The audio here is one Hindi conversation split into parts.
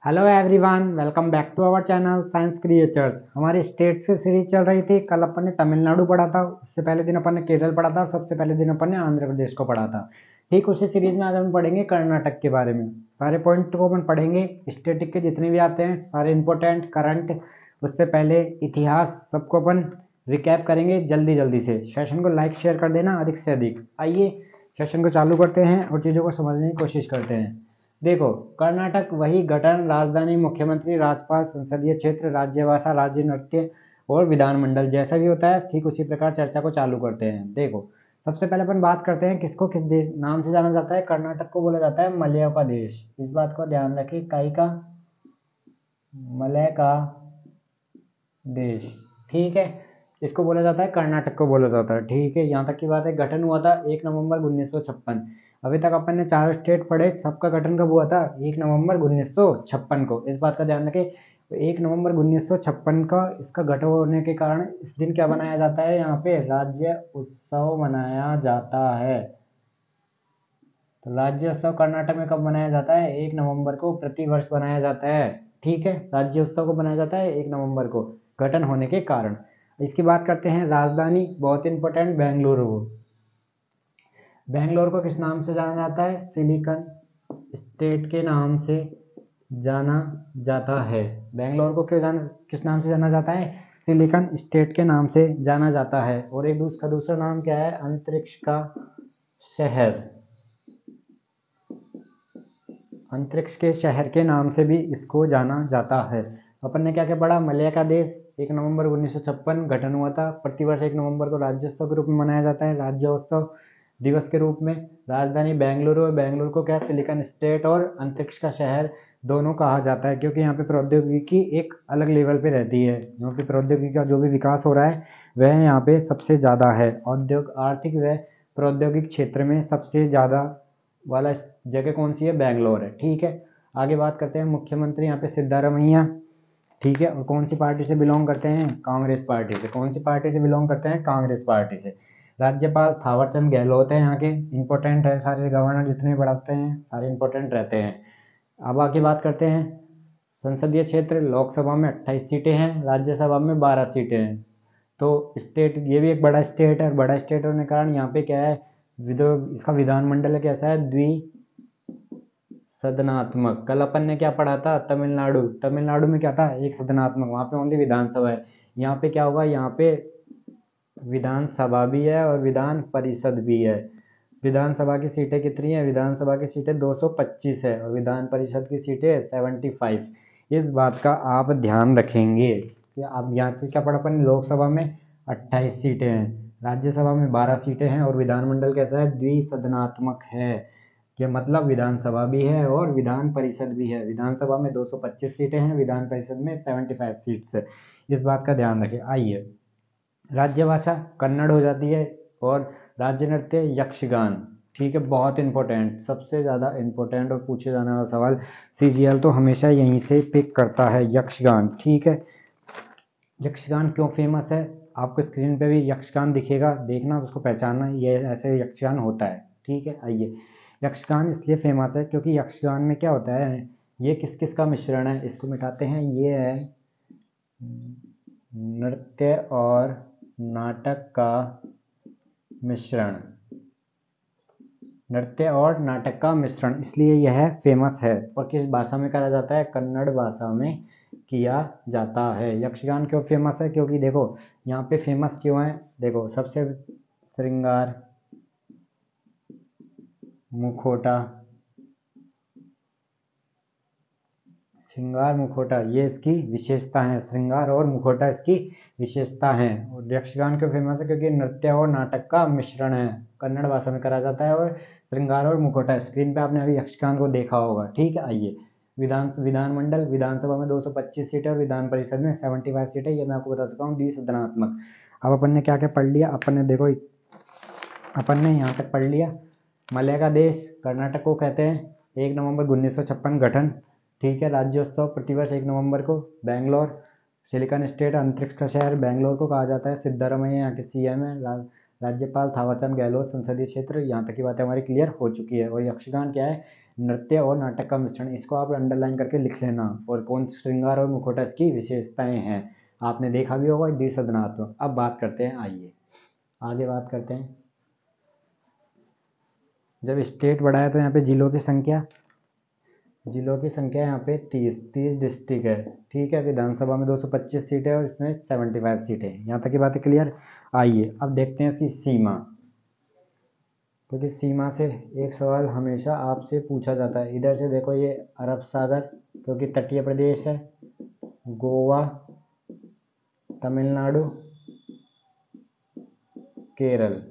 Hello everyone, welcome back to our channel science creatures. हमारी स्टेट्स की सीरीज चल रही थी। कल अपन ने तमिलनाडु पढ़ा था, उससे पहले दिन अपन ने केरल पढ़ा था, सबसे पहले दिन अपन ने आंध्र प्रदेश को पढ़ा था। ठीक उसी सीरीज में आज हम पढ़ेंगे कर्नाटक के बारे में। सारे पॉइंट को अपन पढ़ेंगे, स्टेटिक के जितने भी आते हैं सारे इंपॉर्टेंट करंट। उससे पहले इतिहास सबको अपन रिकैप करेंगे जल्दी जल्दी से। सेशन को लाइक शेयर कर देना अधिक से अधिक। आइए सेशन को चालू करते हैं और चीज़ों को समझने की कोशिश करते हैं। देखो, कर्नाटक वही गठन, राजधानी, मुख्यमंत्री, राज्यपाल, संसदीय क्षेत्र, राज्यभाषा, राज्य नृत्य और विधानमंडल जैसा भी होता है, ठीक उसी प्रकार चर्चा को चालू करते हैं। देखो, सबसे पहले अपन बात करते हैं किसको किस देश नाम से जाना जाता है। कर्नाटक को बोला जाता है मलयों का देश। इस बात को ध्यान रखें, काई का, मलय का देश। ठीक है, इसको बोला जाता है, कर्नाटक को बोला जाता है। ठीक है, यहाँ तक की बात है। गठन हुआ था 1 नवंबर 1956। अभी तक अपन ने 4 स्टेट पढ़े, सबका गठन कब हुआ था? 1 नवंबर 1956 को। इस बात का ध्यान रखें। 1 नवंबर 1956 का इसका गठन होने के कारण इस दिन क्या बनाया जाता है? यहाँ पे राज्य उत्सव मनाया जाता है। तो राज्य उत्सव कर्नाटक में कब मनाया जाता है? 1 नवंबर को प्रति वर्ष बनाया जाता है। ठीक है, राज्य उत्सव को बनाया जाता है 1 नवंबर को, गठन होने के कारण। इसकी बात करते हैं राजधानी, बहुत इंपॉर्टेंट, बेंगलुरु। बेंगलोर को किस नाम से जाना जाता है? सिलिकॉन स्टेट के नाम से जाना जाता है। बेंगलोर को किस नाम से जाना जाता है? सिलिकॉन स्टेट के नाम से जाना जाता है। और एक दूसरा नाम क्या है? अंतरिक्ष का शहर। अंतरिक्ष के शहर के नाम से भी इसको जाना जाता है। अपन ने क्या क्या पढ़ा? मलय का देश 1 नवंबर 1956 गठन हुआ था। प्रतिवर्ष 1 नवंबर को राज्योत्सव के रूप में मनाया जाता है, राज्योत्सव दिवस के रूप में। राजधानी बेंगलुरु है। बेंगलुरु को क्या? सिलिकॉन स्टेट और अंतरिक्ष का शहर दोनों कहा जाता है, क्योंकि यहाँ पे प्रौद्योगिकी एक अलग लेवल पे रहती है। यहाँ पे प्रौद्योगिकी का जो भी विकास हो रहा है वह यहाँ पे सबसे ज़्यादा है। आर्थिक व प्रौद्योगिक क्षेत्र में सबसे ज़्यादा वाला जगह कौन सी है? बेंगलोर है। ठीक है, आगे बात करते हैं। मुख्यमंत्री यहाँ पे सिद्धारमैया। ठीक है, और कौन सी पार्टी से बिलोंग करते हैं? कांग्रेस पार्टी से। कौन सी पार्टी से बिलोंग करते हैं? कांग्रेस पार्टी से। राज्यपाल थावरचंद गहलोत है यहाँ के। इंपॉर्टेंट है, सारे गवर्नर जितने भी पढ़ाते हैं सारे इंपॉर्टेंट रहते हैं। अब आगे बात करते हैं संसदीय क्षेत्र। लोकसभा में 28 सीटें हैं, राज्यसभा में 12 सीटें हैं। तो स्टेट, ये भी एक बड़ा स्टेट है। बड़ा स्टेट होने के कारण यहाँ पे क्या है? इसका विधानमंडल कैसा है? सदनात्मक। कल अपन ने क्या पढ़ा था? तमिलनाडु। तमिलनाडु में क्या था? एक सदनात्मक, वहाँ पे ओनली विधानसभा है। यहाँ पे क्या होगा? यहाँ पे विधानसभा भी है और विधान परिषद भी है। विधानसभा की सीटें कितनी है? विधानसभा की सीटें 225 है और विधान परिषद की सीटें 75। इस बात का आप ध्यान रखेंगे कि आप यहाँ पे क्या पढ़ा अपन? लोकसभा में 28 सीटें हैं, राज्यसभा में 12 सीटें हैं और विधानमंडल कैसा है? द्विसदनात्मक है। कि मतलब विधानसभा भी है और विधान परिषद भी है। विधानसभा में 225 सीटें हैं, विधान परिषद में 75 सीट्स है। इस बात का ध्यान रखें। आइए, राज्य भाषा कन्नड़ हो जाती है और राज्य नृत्य यक्षगान। ठीक है, बहुत इंपॉर्टेंट, सबसे ज़्यादा इंपॉर्टेंट और पूछे जाने वाला सवाल। सीजीएल तो हमेशा यहीं से पिक करता है, यक्षगान। ठीक है, यक्षगान क्यों फेमस है? आपको स्क्रीन पे भी यक्षगान दिखेगा, देखना उसको पहचानना, ये ऐसे यक्षगान होता है। ठीक है, आइए, यक्षगान इसलिए फेमस है क्योंकि यक्षगान में क्या होता है? ये किस किस का मिश्रण है? इसको मिटाते हैं। ये है नृत्य और नाटक का मिश्रण। नृत्य और नाटक का मिश्रण, इसलिए यह फेमस है। और किस भाषा में करा जाता है? कन्नड़ भाषा में किया जाता है। यक्षगान क्यों फेमस है? क्योंकि देखो यहाँ पे फेमस क्यों है? देखो, सबसे श्रृंगार, मुखौटा, श्रृंगार मुखौटा ये इसकी विशेषता है। श्रृंगार और मुखौटा इसकी विशेषता है। और यक्षगान क्यों फेमस है? क्योंकि नृत्य और नाटक का मिश्रण है, कन्नड़ भाषा में करा जाता है और श्रृंगार और मुखौटा। स्क्रीन पे आपने अभी यक्षगान को देखा होगा। ठीक है, आइए, विधानमंडल, विधानसभा में 225 सीटें और विधान परिषद में 75 सीटें। ये मैं आपको बता सकता हूँ, द्विसदनात्मक। अब अपन ने क्या क्या पढ़ लिया? अपन ने देखो, अपन ने यहाँ तक पढ़ लिया। मलय का देश कर्नाटक को कहते हैं। 1 नवंबर 1956 गठन। ठीक है, राज्योत्सव प्रतिवर्ष 1 नवंबर को। बेंगलोर सिलिकॉन स्टेट, अंतरिक्ष का शहर बेंगलोर को कहा जाता है। सिद्धारमैया यहाँ के सीएम है। राज्यपाल थावरचंद गहलोत, संसदीय क्षेत्र। यहाँ तक की बातें हमारी क्लियर हो चुकी है। और यक्षगान क्या है? नृत्य और नाटक का मिश्रण, इसको आप अंडरलाइन करके लिख लेना। और कौन श्रृंगार और मुखौटा इसकी विशेषताएं हैं, आपने देखा भी होगा द्विसदनात्मक। अब बात करते हैं, आइए आगे बात करते हैं। जब स्टेट बढ़ा है तो यहाँ पे जिलों की संख्या यहाँ पे 30 डिस्ट्रिक्ट है, ठीक है। विधानसभा में 225 सीट है और इसमें 75 सीट है। यहाँ तक की बात है क्लियर। आइए अब देखते हैं इसकी सीमा, क्योंकि सीमा से एक सवाल हमेशा आपसे पूछा जाता है। इधर से देखो ये अरब सागर, क्योंकि तटीय प्रदेश है, गोवा, तमिलनाडु, केरल।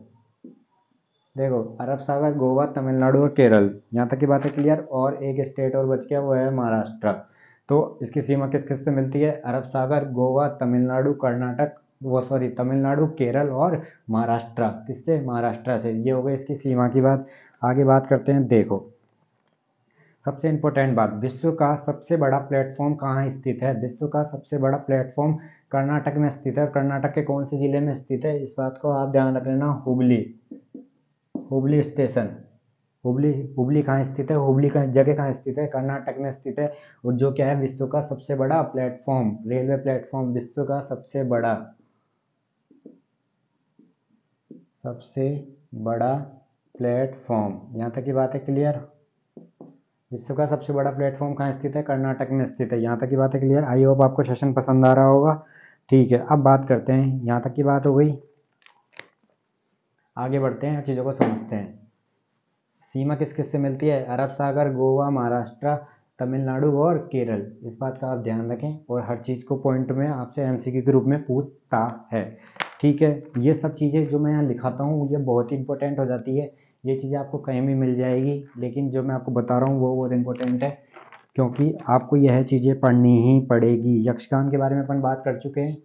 देखो अरब सागर, गोवा, तमिलनाडु और केरल, यहाँ तक की बात है क्लियर। और एक स्टेट और बच गया, वो है महाराष्ट्र। तो इसकी सीमा किस किस से मिलती है, अरब सागर, गोवा, तमिलनाडु, कर्नाटक, वो सॉरी तमिलनाडु, केरल और महाराष्ट्र। किससे, महाराष्ट्र से। ये हो गई इसकी सीमा की बात। आगे बात करते हैं। देखो सबसे इम्पोर्टेंट बात, विश्व का सबसे बड़ा प्लेटफॉर्म कहाँ स्थित है। विश्व का सबसे बड़ा प्लेटफॉर्म कर्नाटक में स्थित है। कर्नाटक के कौन से जिले में स्थित है, इस बात को आप ध्यान रख लेना। हुबली स्टेशन। हुबली कहाँ स्थित है, हुबली का जगह कहाँ स्थित है, कर्नाटक में स्थित है। और जो क्या है, विश्व का सबसे बड़ा प्लेटफॉर्म, रेलवे प्लेटफॉर्म, विश्व का सबसे बड़ा प्लेटफॉर्म। यहाँ तक की बात है क्लियर। विश्व का सबसे बड़ा प्लेटफॉर्म कहाँ स्थित है, कर्नाटक में स्थित है। यहाँ तक की बात है क्लियर। आई होप आपको सेशन पसंद आ रहा होगा, ठीक है। अब बात करते हैं, यहाँ तक की बात हो गई। आगे बढ़ते हैं, चीज़ों को समझते हैं। सीमा किस किस से मिलती है, अरब सागर, गोवा, महाराष्ट्र, तमिलनाडु और केरल। इस बात का आप ध्यान रखें। और हर चीज़ को पॉइंट में आपसे एमसीक्यू के रूप में पूछता है, ठीक है। ये सब चीज़ें जो मैं यहाँ लिखाता हूँ ये बहुत ही इंपॉर्टेंट हो जाती है। ये चीज़ें आपको कहीं भी मिल जाएगी, लेकिन जो मैं आपको बता रहा हूँ वो बहुत इंपॉर्टेंट है, क्योंकि आपको यह चीज़ें पढ़नी ही पड़ेगी। यक्षगान के बारे में अपन बात कर चुके हैं,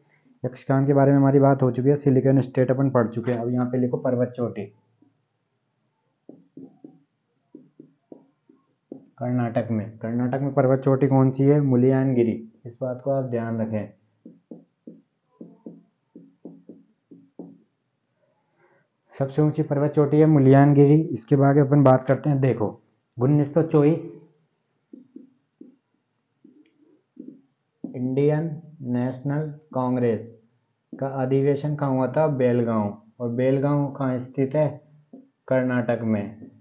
यक्षगान के बारे में हमारी बात हो चुकी है। सिलिकॉन स्टेट अपन पढ़ चुके हैं। अब यहाँ पे लिखो पर्वत चोटी, कर्नाटक में पर्वत चोटी कौन सी है, मुलियानगिरी। इस बात को आप ध्यान रखें। सबसे ऊंची पर्वत चोटी है मुलियानगिरी। इसके बाद अपन बात करते हैं। देखो 1924 इंडियन नेशनल कांग्रेस का अधिवेशन कहाँ हुआ था, बेलगांव। और बेलगांव कहाँ स्थित है, कर्नाटक में।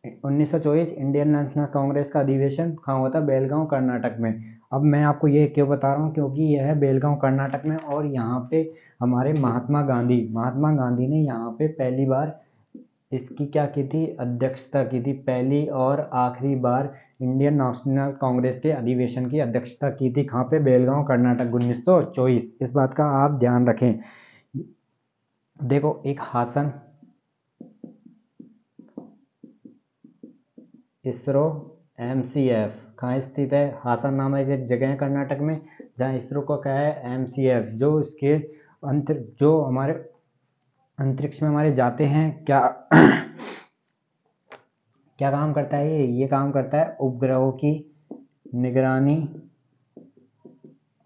1924 इंडियन नेशनल कांग्रेस का अधिवेशन कहाँ हुआ था, बेलगांव, कर्नाटक में। अब मैं आपको ये क्यों बता रहा हूँ, क्योंकि यह है बेलगांव, कर्नाटक में। और यहाँ पे हमारे महात्मा गांधी ने यहाँ पे पहली बार इसकी क्या की थी, अध्यक्षता की थी। पहली और आखिरी बार इंडियन नेशनल कांग्रेस के अधिवेशन की अध्यक्षता की थी। कहाँ पे, बेलगांव, कर्नाटक, 1924। इस बात का आप ध्यान रखें। देखो एक हासन, इसरो, एमसीएफ कहाँ स्थित है, हासन नामक एक जगह है कर्नाटक में, जहाँ इसरो का क्या है, एमसीएफ, जो इसके जो हमारे अंतरिक्ष में हमारे जाते हैं, क्या क्या काम करता है ये काम करता है उपग्रहों की निगरानी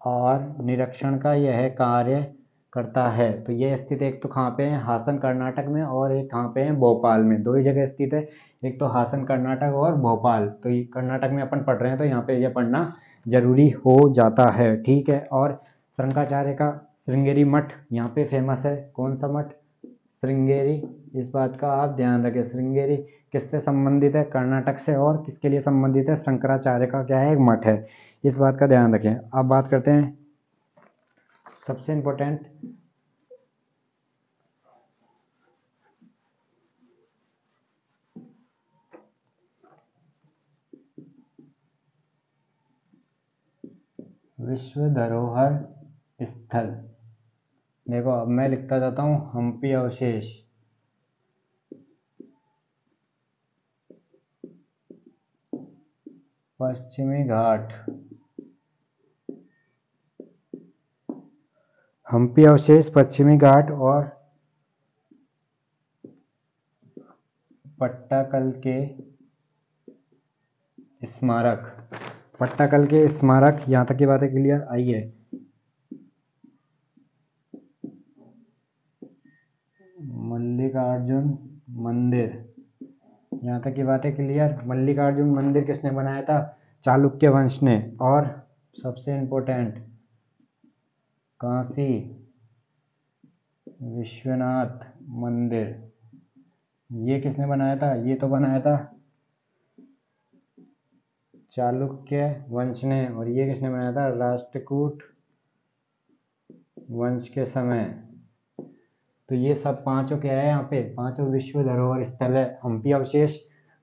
और निरीक्षण का यह कार्य करता है। तो यह स्थित एक तो कहाँ पे है, हासन कर्नाटक में, और एक कहाँ पे है, भोपाल में। दो ही जगह स्थित है, एक तो हासन कर्नाटक और भोपाल। तो ये कर्नाटक में अपन पढ़ रहे हैं तो यहाँ पे यह पढ़ना जरूरी हो जाता है, ठीक है। और शंकराचार्य का श्रृंगेरी मठ यहाँ पे फेमस है। कौन सा मठ, श्रृंगेरी। इस बात का आप ध्यान रखें। श्रृंगेरी किससे संबंधित है, कर्नाटक से। और किसके लिए संबंधित है, शंकराचार्य का क्या है, एक मठ है। इस बात का ध्यान रखें। अब बात करते हैं सबसे इंपॉर्टेंट, विश्व धरोहर स्थल। देखो अब मैं लिखता जाता हूँ, हम्पी अवशेष, पश्चिमी घाट, हम्पी अवशेष, पश्चिमी घाट और पट्टाकल के स्मारक। पट्टाकल के स्मारक, यहाँ तक की बात है क्लियर। आइए मल्लिकार्जुन मंदिर, यहाँ तक की बातें क्लियर। मल्लिकार्जुन मंदिर किसने बनाया था? चालुक्य वंश ने। और सबसे इम्पोर्टेंट, काशी विश्वनाथ मंदिर, ये किसने बनाया था? ये तो बनाया था चालुक्य वंश ने। और ये किसने बनाया था? राष्ट्रकूट वंश के समय। तो ये सब पांचों क्या है? यहाँ पे पांचों विश्व धरोहर स्थल है। हम्पी अवशेष,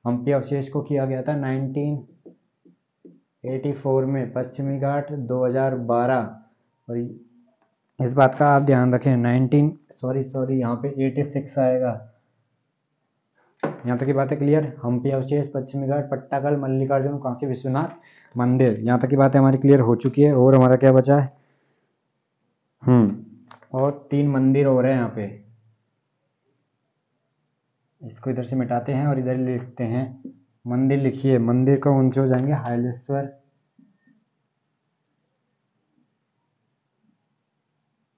हम्पी अवशेष को किया गया था 1984 में। पश्चिमी घाट 2012। और इस बात का आप ध्यान रखें, 19 सॉरी यहाँ पे 86 आएगा। यहाँ तक की बातें क्लियर। हम्पी अवशेष, पश्चिमी घाट, पट्टाकल, मल्लिकार्जुन, काशी विश्वनाथ मंदिर, यहाँ तक की बातें हमारी क्लियर हो चुकी है। और हमारा क्या बचा है? और 3 मंदिर हो रहे हैं यहाँ पे। इसको इधर से मिटाते हैं और इधर लिखते हैं मंदिर। लिखिए, मंदिर का ऊंचे हो जाएंगे हाइलेश्वर,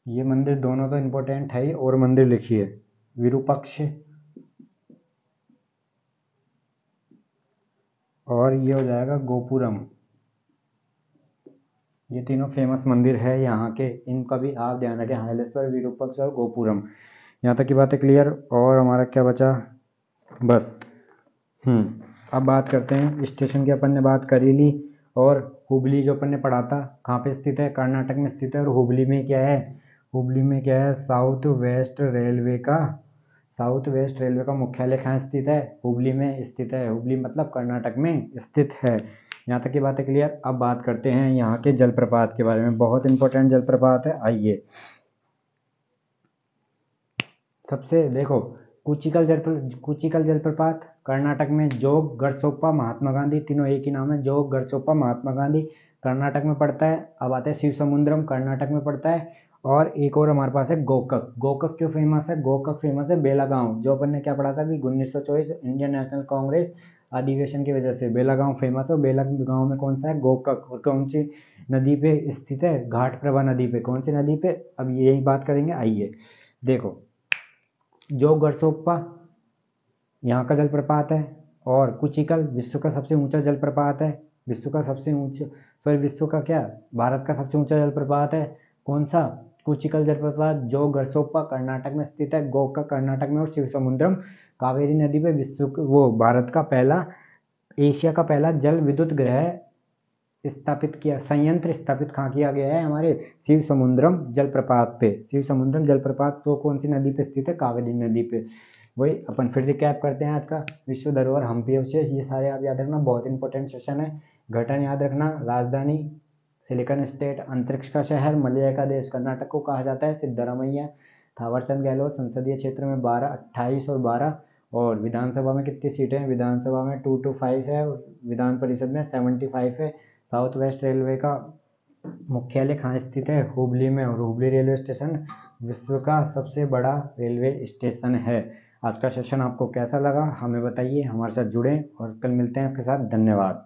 ये मंदिर दोनों तो इम्पोर्टेंट है ही। और मंदिर लिखिए विरूपाक्ष, और ये हो जाएगा गोपुरम। ये तीनों फेमस मंदिर है यहाँ के, इनका भी आप ध्यान रखें, हाइलेश्वर, विरूपाक्ष और गोपुरम। यहाँ तक की बातें क्लियर। और हमारा क्या बचा? बस। अब बात करते हैं स्टेशन की, अपन ने बात कर ही ली। और हुबली जो अपन ने पढ़ा था, कहाँ पे स्थित है? कर्नाटक में स्थित है। और हुबली में क्या है? हुबली में क्या है? साउथ वेस्ट रेलवे का मुख्यालय कहाँ स्थित है? हुबली में स्थित है। हुबली मतलब कर्नाटक में स्थित है। यहाँ तक की बात है क्लियर। अब बात करते हैं यहाँ के जलप्रपात के बारे में, बहुत इंपॉर्टेंट जलप्रपात है। आइए, सबसे देखो, कुचिकल जलप्रपात कर्नाटक में, जोग, गढ़सोप्पा, महात्मा गांधी, तीनों एक ही नाम है, जोग, गढ़सोप्पा, महात्मा गांधी, कर्नाटक में पड़ता है। अब आते हैं शिव समुद्रम, कर्नाटक में पड़ता है। और एक और हमारे पास है गोकक। गोकक क्यों फेमस है? गोकक फेमस है बेलागांव, जो अपन ने क्या पढ़ा था कि 1924 इंडियन नेशनल कांग्रेस अधिवेशन की वजह से बेलागांव फेमस है। बेलागांव में कौन सा है? गोकक। और कौन सी नदी पे स्थित है? घाटप्रभा नदी पे। कौन सी नदी पे? अब यही बात करेंगे। आइए देखो, जो गढ़सोप्पा यहाँ का जलप्रपात है। और कुचिकल विश्व का सबसे ऊंचा जलप्रपात है। विश्व का सबसे ऊंचा, सॉरी विश्व का क्या, भारत का सबसे ऊंचा जलप्रपात है। कौन सा? कुचिकल जलप्रपात, जो गढ़सोप्पा कर्नाटक में स्थित है, गोका कर्नाटक में, और शिव समुद्रम कावेरी नदी पे वो भारत का पहला, एशिया का पहला जल विद्युत ग्रह स्थापित किया, संयंत्र स्थापित कहाँ किया गया है? हमारे शिव समुद्रम जलप्रपात पे। शिव समुद्रम जलप्रपात तो कौन सी नदी पे स्थित है? कावेरी नदी पे। वही अपन फिर रिकैप करते हैं आज का। विश्व धरोहर, हम्पी अवशेष, ये सारे आप याद रखना, बहुत इंपॉर्टेंट सेशन है। गठन याद रखना, राजधानी सिलिकॉन स्टेट, अंतरिक्ष का शहर, मलय का देश कर्नाटक को कहा जाता है, सिद्धारामैया, थावरचंद गहलोत, संसदीय क्षेत्र में 12, 28 और 12। और विधानसभा में कितनी सीटें हैं? विधानसभा में 2 to 5 है, विधान परिषद में 75 है। साउथ वेस्ट रेलवे का मुख्यालय कहाँ स्थित है? हुबली में। और हुबली रेलवे स्टेशन विश्व का सबसे बड़ा रेलवे स्टेशन है। आज का सेशन आपको कैसा लगा हमें बताइए, हमारे साथ जुड़ें और कल मिलते हैं आपके साथ। धन्यवाद।